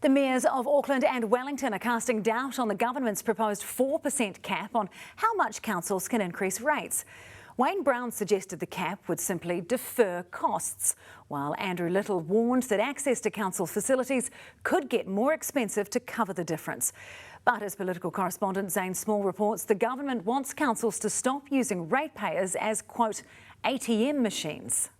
The mayors of Auckland and Wellington are casting doubt on the government's proposed 4% cap on how much councils can increase rates. Wayne Brown suggested the cap would simply defer costs, while Andrew Little warned that access to council facilities could get more expensive to cover the difference. But as political correspondent Zane Small reports, the government wants councils to stop using ratepayers as, quote, ATM machines.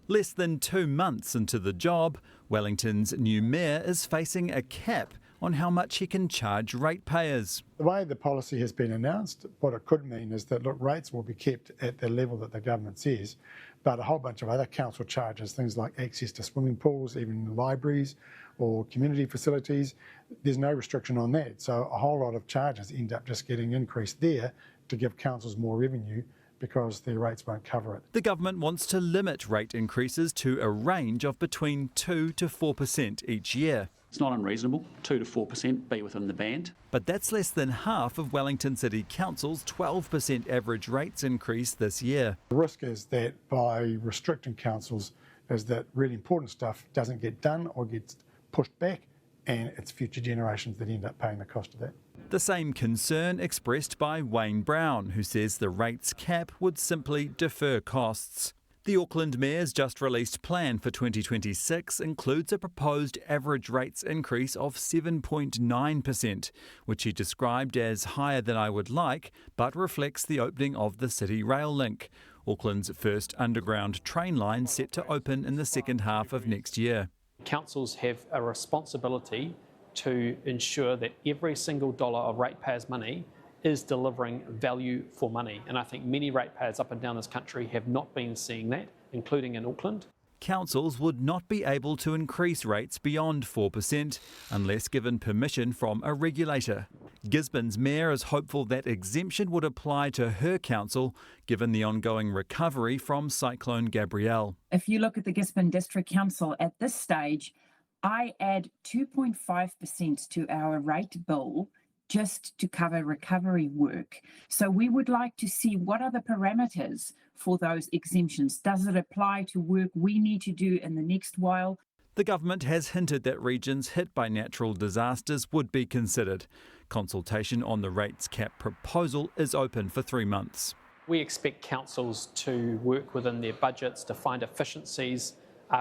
Less than 2 months into the job, Wellington's new mayor is facing a cap on how much he can charge ratepayers. The way the policy has been announced, what it could mean is that, look, rates will be kept at the level that the government says, but a whole bunch of other council charges, things like access to swimming pools, even libraries or community facilities, there's no restriction on that. So a whole lot of charges end up just getting increased there to give councils more revenue, because their rates won't cover it. The government wants to limit rate increases to a range of between 2 to 4% each year. It's not unreasonable, 2 to 4% be within the band. But that's less than half of Wellington City Council's 12% average rates increase this year. The risk is that by restricting councils is that really important stuff doesn't get done or gets pushed back, and it's future generations that end up paying the cost of that. The same concern expressed by Wayne Brown, who says the rates cap would simply defer costs. The Auckland Mayor's just released plan for 2026 includes a proposed average rates increase of 7.9%, which he described as higher than I would like, but reflects the opening of the City Rail Link, Auckland's first underground train line set to open in the second half of next year. Councils have a responsibility to ensure that every single dollar of ratepayers' money is delivering value for money. And I think many ratepayers up and down this country have not been seeing that, including in Auckland. Councils would not be able to increase rates beyond 4% unless given permission from a regulator. Gisborne's mayor is hopeful that exemption would apply to her council, given the ongoing recovery from Cyclone Gabrielle. If you look at the Gisborne District Council at this stage, I add 2.5% to our rate bill just to cover recovery work. So we would like to see what are the parameters for those exemptions. Does it apply to work we need to do in the next while? The government has hinted that regions hit by natural disasters would be considered. Consultation on the rates cap proposal is open for 3 months. We expect councils to work within their budgets to find efficiencies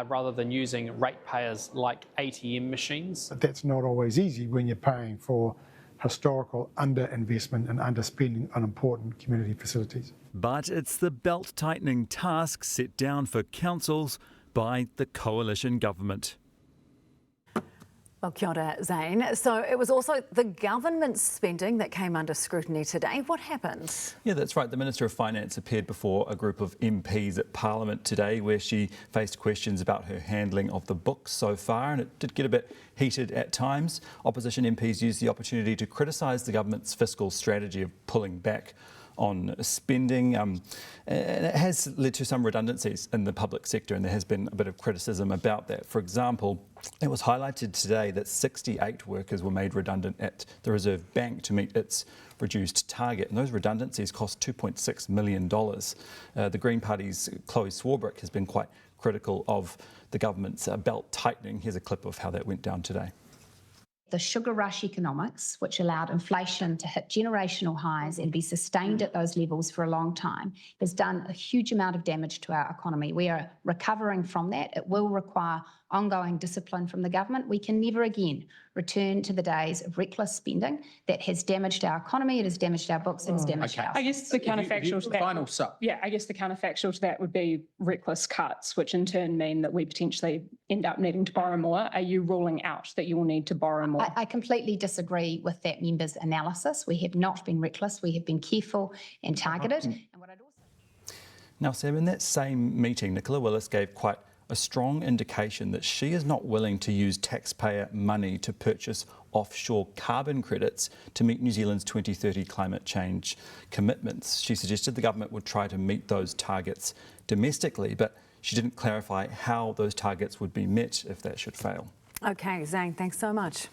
rather than using ratepayers like ATM machines. But that's not always easy when you're paying for historical underinvestment and underspending on important community facilities. But it's the belt-tightening task set down for councils by the coalition government. Well, kia ora, Zane. So it was also the government's spending that came under scrutiny today. What happened? Yeah, that's right. The Minister of Finance appeared before a group of MPs at Parliament today where she faced questions about her handling of the books so far, and it did get a bit heated at times. Opposition MPs used the opportunity to criticise the government's fiscal strategy of pulling back on spending, and it has led to some redundancies in the public sector, and there has been a bit of criticism about that. For example, it was highlighted today that 68 workers were made redundant at the Reserve Bank to meet its reduced target, and those redundancies cost $2.6 million. The Green Party's Chloe Swarbrick has been quite critical of the government's belt tightening. Here's a clip of how that went down today. The sugar rush economics, which allowed inflation to hit generational highs and be sustained at those levels for a long time, has done a huge amount of damage to our economy. We are recovering from that. It will require ongoing discipline from the government. We can never again return to the days of reckless spending that has damaged our economy, it has damaged our books, it has damaged our... I guess the counterfactual to that... I guess the counterfactual to that would be reckless cuts, which in turn mean that we potentially end up needing to borrow more. Are you ruling out that you will need to borrow more? I completely disagree with that member's analysis. We have not been reckless. We have been careful and targeted. And what I'd also... Now, Sam, in that same meeting, Nicola Willis gave quite a strong indication that she is not willing to use taxpayer money to purchase offshore carbon credits to meet New Zealand's 2030 climate change commitments. She suggested the government would try to meet those targets domestically, but she didn't clarify how those targets would be met if that should fail. OK, Zane, thanks so much.